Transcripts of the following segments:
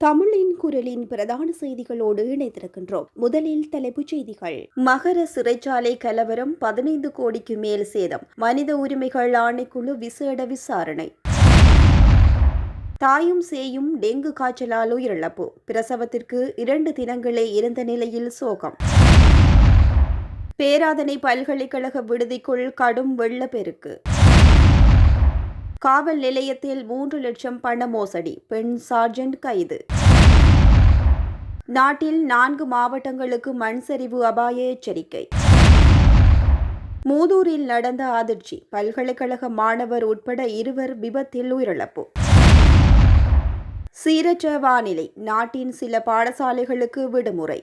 தமிழின் குரலின் பிரதான செய்திகளோடு இணைந்திருக்கின்றோம். முதலில் தலைப்புச் செய்திகள். மகர சிறைச்சாலை கலவரம், 15 கோடிக்கு மேல் சேதம். மனித உரிமைகள் ஆணைக்குழு விசேட விசாரணை. தாயும் சேயும் டெங்கு காய்ச்சலால் உயிரிழப்பு. பிரசவத்திற்கு 2 தினங்களே இருந்த நிலையில் சோகம். பேராதனை பல்கலைக்கழக விடுதிக்குள் கடும் வெள்ளப்பெருக்கு. காவல் நிலையத்தில் 3 லட்சம் பண மோசடி, பெண் சார்ஜென்ட் கைது. நாட்டில் 4 மாவட்டங்களுக்கு மண் சரிவு அபாய எச்சரிக்கை. மூதூரில் நடந்த அதிர்ச்சி, பல்கலைக்கழக மாணவர் உட்பட 2 விபத்தில் உயிரிழப்பு. சீரற்ற வானிலை, நாட்டின் சில பாடசாலைகளுக்கு விடுமுறை.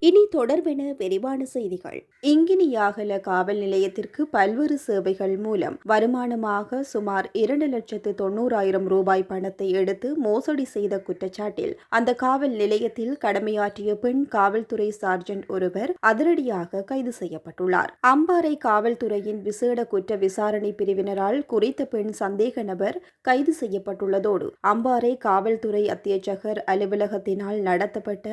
இனி தொடர்பென விரிவான செய்திகள். இங்கினியாகல காவல் நிலையத்திற்கு பல்வேறு சேவைகள் மூலம் வருமானமாக சுமார் 2,90,000 ரூபாய் பணத்தை எடுத்து மோசடி செய்த குற்றச்சாட்டில் அந்த காவல் நிலையத்தில் கடமையாற்றிய பெண் காவல்துறை சார்ஜென்ட் ஒருவர் அதிரடியாக கைது செய்யப்பட்டுள்ளார். அம்பாறை காவல்துறையின் விசேட குற்ற விசாரணை பிரிவினரால் குறித்த பெண் சந்தேக நபர் கைது செய்யப்பட்டுள்ளதோடு அம்பாறை காவல்துறை அத்தியட்சகர் அலுவலகத்தினால் நடத்தப்பட்ட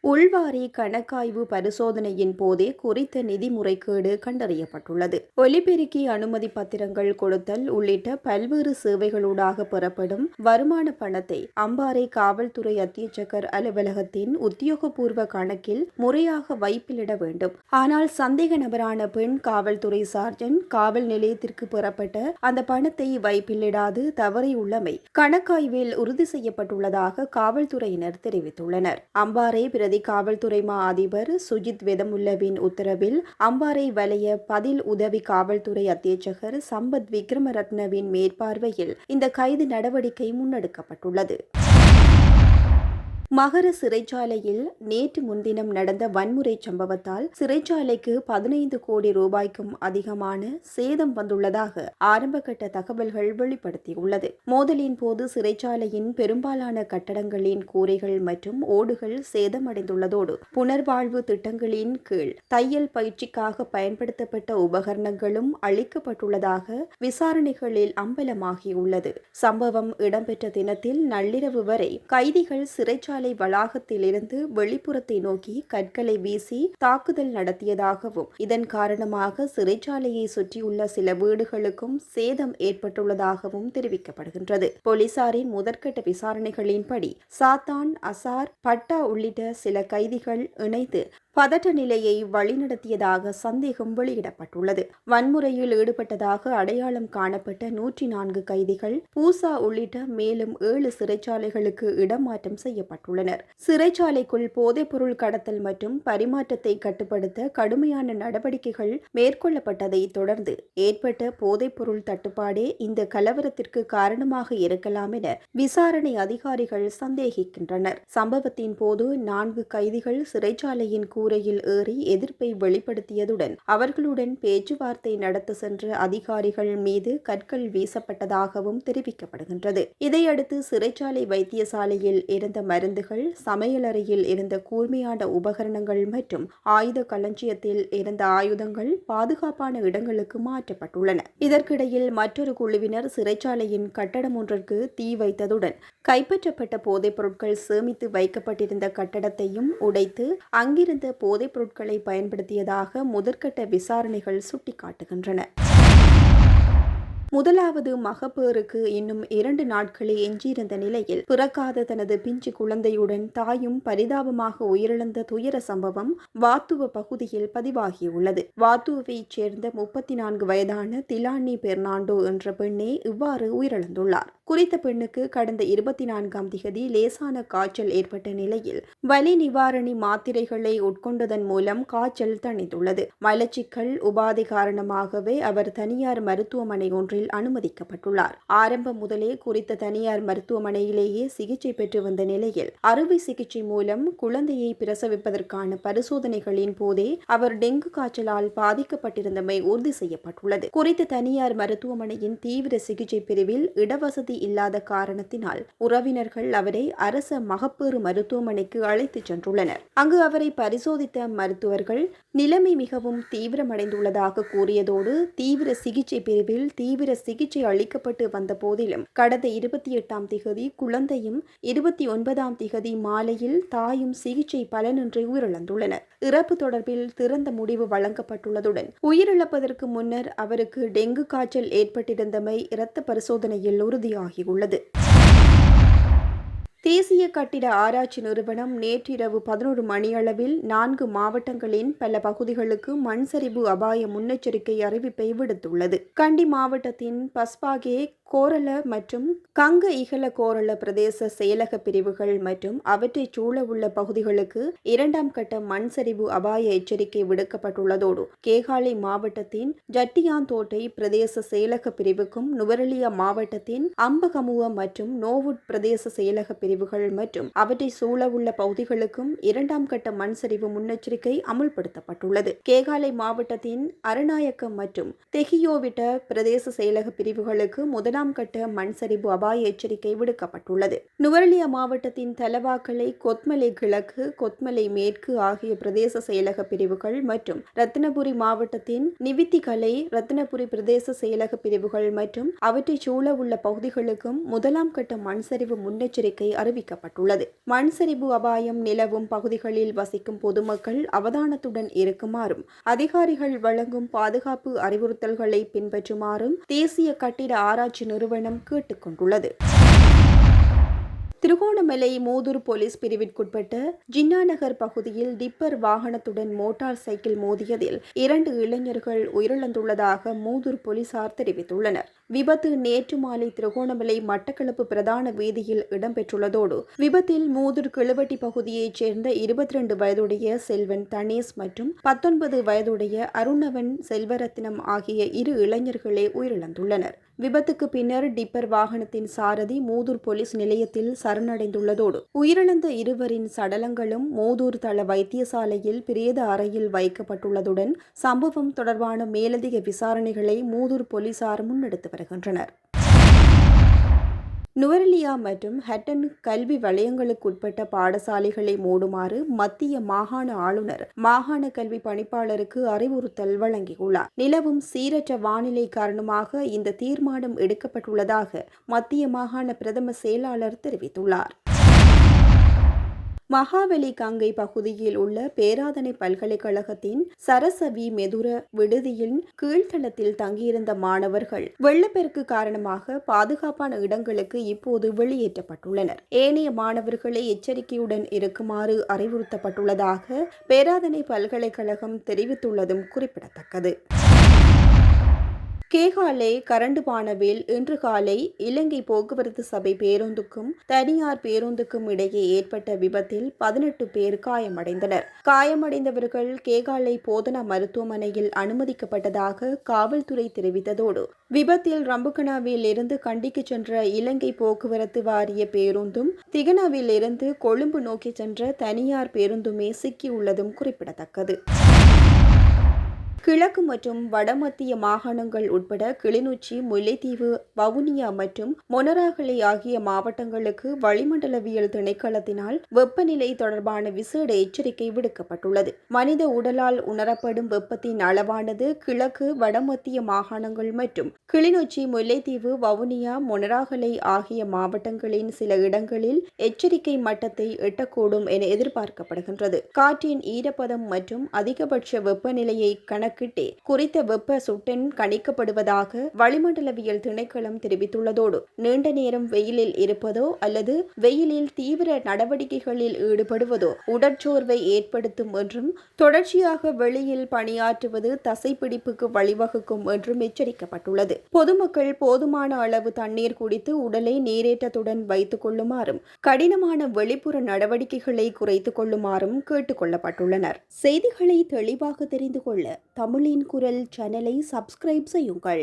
உள்வாரி கணக்காய்வு பரிசோதனையின் போதே குறித்த நிதி முறைகேடு கண்டறியப்பட்டுள்ளது. ஒலிபெருக்கி அனுமதி பத்திரங்கள் கொடுத்தல் உள்ளிட்ட பல்வேறு சேவைகளூடாக பெறப்படும் வருமான பணத்தை அம்பாறை காவல்துறை அத்தியட்சகர் அலுவலகத்தின் உத்தியோகபூர்வ கணக்கில் முறையாக வைப்பிலிட வேண்டும். ஆனால் சந்தேக நபரான பெண் காவல்துறை சார்ஜென்ட் காவல் நிலையத்திற்கு பெறப்பட்ட அந்த பணத்தை வைப்பிலிடாது தவறியுள்ளமை கணக்காய்வில் உறுதி செய்யப்பட்டுள்ளதாக காவல்துறையினர் தெரிவித்துள்ளனர். அம்பாறை பிரதி காவல்துறை மா அதிபர் சுஜித் வெதமுல்லவின் உத்தரவில் அம்பாறை வலய பதில் உதவி காவல்துறை அத்தியட்சகர் சம்பத் விக்ரமரத்னவின் மேற்பார்வையில் இந்த கைது நடவடிக்கை முன்னெடுக்கப்பட்டுள்ளது. மகர சிறைச்சாலையில் நேற்று முன்தினம் நடந்த வன்முறை சம்பவத்தால் சிறைச்சாலைக்கு 15 கோடி ரூபாய்க்கும் அதிகமான சேதம் வந்துள்ளதாக ஆரம்பகட்ட தகவல்கள் வெளிப்படுத்தியுள்ளது. மோதலின் போது சிறைச்சாலையின் பெரும்பாலான கட்டடங்களின் கூரைகள் மற்றும் ஓடுகள் சேதமடைந்துள்ளதோடு புனர்வாழ்வு திட்டங்களின் கீழ் தையல் பயிற்சிக்காக பயன்படுத்தப்பட்ட உபகரணங்களும் அளிக்கப்பட்டுள்ளதாக விசாரணைகளில் அம்பலமாகியுள்ளது. சம்பவம் இடம்பெற்ற தினத்தில் நள்ளிரவு வரை கைதிகள் சிறைச்சாலை வளாகத்திலிருந்து வெளிப்புறத்தை நோக்கி கற்களை வீசி தாக்குதல் நடத்தியதாகவும் இதன் காரணமாக சிறைச்சாலையை சுற்றியுள்ள சில வீடுகளுக்கும் சேதம் ஏற்பட்டுள்ளதாகவும் தெரிவிக்கப்படுகின்றது. போலீசாரின் முதற்கட்ட விசாரணைகளின்படி சாத்தான், அசார், பட்டா உள்ளிட்ட சில கைதிகள் இணைந்து பதட்ட நிலையை வழிநடத்தியதாக சந்தேகம் வெளியிடப்பட்டுள்ளது. வன்முறையில் ஈடுபட்டதாக அடையாளம் காணப்பட்ட 104 கைதிகள் பூசா உள்ளிட்ட மேலும் 7 சிறைச்சாலைகளுக்கு இடமாற்றம் செய்யப்பட்டுள்ளனர். சிறைச்சாலைக்குள் போதைப்பொருள் கடத்தல் மற்றும் பரிமாற்றத்தை கட்டுப்படுத்த கடுமையான நடவடிக்கைகள் மேற்கொள்ளப்பட்டதை தொடர்ந்து ஏற்பட்ட போதைப்பொருள் தட்டுப்பாடே இந்த கலவரத்திற்கு காரணமாக இருக்கலாம் என விசாரணை அதிகாரிகள் சந்தேகிக்கின்றனர். சம்பவத்தின் போது 4 கைதிகள் சிறைச்சாலையின் கூரையில் ஏறி எதிர்ப்பை வெளிப்படுத்தியதுடன் அவர்களுடன் பேச்சுவார்த்தை நடத்த சென்ற அதிகாரிகள் மீது கற்கள் வீசப்பட்டதாகவும் தெரிவிக்கப்படுகின்றது. இதையடுத்து சிறைச்சாலை வைத்தியசாலையில் இருந்த மருந்துகள், சமையலறையில் இருந்த கூர்மையான உபகரணங்கள் மற்றும் ஆயுத களஞ்சியத்தில் இருந்த ஆயுதங்கள் பாதுகாப்பான இடங்களுக்கு மாற்றப்பட்டுள்ளன. இதற்கிடையில் மற்றொரு குழுவினர் சிறைச்சாலையின் கட்டடம் ஒன்றிற்கு தீ வைத்ததுடன் கைப்பற்றப்பட்ட போதைப் பொருட்கள் சேமித்து வைக்கப்பட்டிருந்த கட்டடத்தையும் உடைத்து அங்கிருந்த போதைப் பொருட்களை பயன்படுத்தியதாக முதற்கட்ட விசாரணைகள் சுட்டிக்காட்டுகின்றன. முதலாவது மகப்பேறுக்கு இன்னும் 2 நாட்களே எஞ்சியிருந்த நிலையில் பிறக்காத தனது பிஞ்சு குழந்தையுடன் தாயும் பரிதாபமாக உயிரிழந்த துயர சம்பவம் வாத்துவ பகுதியில் பதிவாகியுள்ளது. வாத்துவைச் சேர்ந்த 34 வயதான திலானி பெர்னாண்டோ என்ற பெண்ணே இவ்வாறு உயிரிழந்துள்ளார். குறித்த பெண்ணுக்கு கடந்த 24ஆம் திகதி லேசான காய்ச்சல் ஏற்பட்ட நிலையில் வலி நிவாரணி மாத்திரைகளை உட்கொண்டதன் மூலம் காய்ச்சல் தணிந்துள்ளது. மலச்சிக்கல் உபாதை காரணமாகவே அவர் தனியார் மருத்துவமனை ஒன்றில் அனுமதிக்கப்பட்டுள்ளார். ஆரம்பம் முதலே குறித்த தனியார் மருத்துவமனையிலேயே சிகிச்சை பெற்று வந்த நிலையில் அறுவை சிகிச்சை மூலம் குழந்தையை பிரசவிப்பதற்கான பரிசோதனைகளின் போதே அவர் டெங்கு காய்ச்சலால் பாதிக்கப்பட்டிருந்தமை உறுதி செய்யப்பட்டுள்ளது. குறித்த தனியார் மருத்துவமனையின் தீவிர சிகிச்சை பிரிவில் இடவசதி இல்லாத காரணத்தினால் உறவினர்கள் அவரை அரச மகப்பேறு மருத்துவமனைக்கு அழைத்துச் சென்றுள்ளனர். அங்கு அவரை பரிசோதித்த மருத்துவர்கள் நிலைமை மிகவும் தீவிரமடைந்துள்ளதாக கூறியதோடு தீவிர சிகிச்சை பிரிவில் தீவிர தீவிர சிகிச்சை அளிக்கப்பட்டு வந்த போதிலும் கடந்த 28ஆம் திகதி குழந்தையும் 29ஆம் திகதி மாலையில் தாயும் சிகிச்சை பலனின்றி உயிரிழந்துள்ளனர். இறப்பு தொடர்பில் திறந்த முடிவு வழங்கப்பட்டுள்ளதுடன் உயிரிழப்பதற்கு முன்னர் அவருக்கு டெங்கு காய்ச்சல் ஏற்பட்டிருந்தமை இரத்த பரிசோதனையில் உறுதியாகியுள்ளது. தேசிய கட்டிட ஆராய்ச்சி நிறுவனம் நேற்றிரவு 11 மணியளவில் 4 மாவட்டங்களின் பல பகுதிகளுக்கு மண் சரிவு அபாய முன்னெச்சரிக்கை அறிவிப்பை விடுத்துள்ளது. கண்டி மாவட்டத்தின் பஸ்பாகே, கோரள மற்றும் கங்க இகல கோரள பிரதேச செயலக பிரிவுகள் மற்றும் அவற்றைச் சூழவுள்ள பகுதிகளுக்கு 2ஆம் கட்ட மண் சரிவு அபாய எச்சரிக்கை விடுக்கப்பட்டுள்ளதோடு கேகாலை மாவட்டத்தின் ஜட்டியாந்தோட்டை பிரதேச செயலக பிரிவுக்கும் நுவரெலியா மாவட்டத்தின் அம்பகமுவ மற்றும் நோவுட் பிரதேச செயலக பிரிவுகள் மற்றும் அவற்றை சூழவுள்ள பகுதிகளுக்கும் 2ஆம் கட்ட மண் சரிவு முன்னெச்சரிக்கை அமுல்படுத்தப்பட்டுள்ளது. கேகாலை மாவட்டத்தின் அரநாயக்கம் மற்றும் தெஹியோவிட்ட பிரதேச செயலக பிரிவுகளுக்கு முதலாம் கட்ட மண் சரிவு அபாய எச்சரிக்கை விடுக்கப்பட்டுள்ளது. நுவரெலியா மாவட்டத்தின் தலவாக்கலை, கொத்மலை கிழக்கு, கொத்மலை மேற்கு ஆகிய பிரதேச செயலக பிரிவுகள் மற்றும் ரத்தினபுரி மாவட்டத்தின் நிவித்திகலை, ரத்தினபுரி பிரதேச செயலக பிரிவுகள் மற்றும் அவற்றை சூழ உள்ள பகுதிகளுக்கும் முதலாம் கட்ட மண் சரிவு முன்னெச்சரிக்கை அறிவிக்கப்பட்டுள்ளது. மண் சரிவு அபாயம் நிலவும் பகுதிகளில் வசிக்கும் பொதுமக்கள் அவதானத்துடன் இருக்குமாறும் அதிகாரிகள் வழங்கும் பாதுகாப்பு அறிவுறுத்தல்களை பின்பற்றுமாறும் தேசிய கட்டிட ஆராய்ச்சி நிறுவனம் கேட்டுக் கொண்டுள்ளது. திருகோணமலை மூதூர் போலீஸ் பிரிவிற்குட்பட்ட ஜின்னாநகர் பகுதியில் டிப்பர் வாகனத்துடன் மோட்டார் சைக்கிள் மோதியதில் 2 இளைஞர்கள் உயிரிழந்துள்ளதாக மூதூர் போலீசார் தெரிவித்துள்ளனர். விபத்து நேற்று மாலை திருகோணமலை மட்டக்களப்பு பிரதான வீதியில் இடம்பெற்றுள்ளதோடு விபத்தில் மூதூர் கிழுவட்டி பகுதியைச் சேர்ந்த 22 வயதுடைய செல்வன் தனேஷ் மற்றும் 19 வயதுடைய அருணவன் செல்வரத்னம் ஆகிய 2 இளைஞர்களே உயிரிழந்துள்ளனர். விபத்துக்கு பின்னர் டிப்பர் வாகனத்தின் சாரதி மூதூர் போலீஸ் நிலையத்தில் சரணடைந்துள்ளதோடு உயிரிழந்த இருவரின் சடலங்களும் மூதூர் தள வைத்தியசாலையில் பிரேத அறையில் வைக்கப்பட்டுள்ளதுடன் சம்பவம் தொடர்பான மேலதிக விசாரணைகளை மூதூர் போலீசார் முன்னெடுத்து வருகின்றனர். நுவரெலியா மற்றும் ஹட்டன் கல்வி வலயங்களுக்குட்பட்ட பாடசாலைகளை மூடுமாறு மத்திய மாகாண ஆளுநர் மாகாண கல்வி பணிப்பாளருக்கு அறிவுறுத்தல் வழங்கியுள்ளார். நிலவும் சீரற்ற வானிலை காரணமாக இந்த தீர்மானம் எடுக்கப்பட்டுள்ளதாக மத்திய மாகாண பிரதம செயலாளர் தெரிவித்துள்ளார். மகாவலி கங்கை பகுதியில் உள்ள பேராதனை பல்கலைக்கழகத்தின் சரசவி மெதுர விடுதியின் கீழ்த்தளத்தில் தங்கியிருந்த மாணவர்கள் வெள்ளப்பெருக்கு காரணமாக பாதுகாப்பான இடங்களுக்கு இப்போது வெளியேற்றப்பட்டுள்ளனர். ஏனைய மாணவர்களை எச்சரிக்கையுடன் இருக்குமாறு அறிவுறுத்தப்பட்டுள்ளதாக பேராதனை பல்கலைக்கழகம் தெரிவித்துள்ளதும் குறிப்பிடத்தக்கது. கேகாலை கரண்டுபானவில் இன்று காலை இலங்கை போக்குவரத்து சபை பேருந்துக்கும் தனியார் பேருந்துக்கும் இடையே ஏற்பட்ட விபத்தில் 18 பேர் காயமடைந்தனர். காயமடைந்தவர்கள் கேகாலை போதனா மருத்துவமனையில் அனுமதிக்கப்பட்டதாக காவல்துறை தெரிவித்ததோடு விபத்தில் ரம்புகனாவில் இருந்து கண்டிக்கு சென்ற இலங்கை போக்குவரத்து வாரிய பேருந்தும் திகனாவில் இருந்து கொழும்பு நோக்கி சென்ற தனியார் பேருந்துமே சிக்கியுள்ளதும் குறிப்பிடத்தக்கது. கிழக்கு மற்றும் வடமத்திய மாகாணங்கள் உட்பட கிளிநொச்சி, முல்லைத்தீவு, வவுனியா மற்றும் மொனராகலை ஆகிய மாவட்டங்களுக்கு வளிமண்டலவியல் திணைக்களத்தினால் வெப்பநிலை தொடர்பான விசேட எச்சரிக்கை விடுக்கப்பட்டுள்ளது. மனித உடலால் உணரப்படும் வெப்பத்தின் அளவானது கிழக்கு, வடமத்திய மாகாணங்கள் மற்றும் கிளிநொச்சி, முல்லைத்தீவு, வவுனியா, மொனராகலை ஆகிய மாவட்டங்களின் சில இடங்களில் எச்சரிக்கை மட்டத்தை எட்டக்கூடும் என எதிர்பார்க்கப்படுகின்றது. காற்றின் ஈரப்பதம் மற்றும் அதிகபட்ச வெப்பநிலையை கணக்கிட்டே குறித்த வெப்ப சுட்டெண் கணிக்கப்படுவதாக வளிமண்டலவியல் திணைக்களம் தெரிவித்துள்ளதோடு நீண்ட நேரம் வெயிலில் இருப்பதோ அல்லது வெயிலில் தீவிர நடவடிக்கைகளில் ஈடுபடுவதோ உடற்சோர்வை ஏற்படுத்தும் என்றும் தொடர்ச்சியாக வெளியில் பணியாற்றுவது தசைப்பிடிப்புக்கு வழிவகுக்கும் என்றும் எச்சரிக்கப்பட்டுள்ளது. பொதுமக்கள் போதுமான அளவு தண்ணீர் குடித்து உடலை நீரேற்றத்துடன் வைத்துக் கொள்ளுமாறும் கடினமான வெளிப்புற நடவடிக்கைகளை குறைத்துக் கொள்ளுமாறும் கேட்டுக் கொள்ளப்பட்டுள்ளனர். செய்திகளை தெளிவாக தெரிந்து கொள்ள தமிழின் குரல் சேனலை சப்ஸ்கிரைப் செய்யுங்கள்.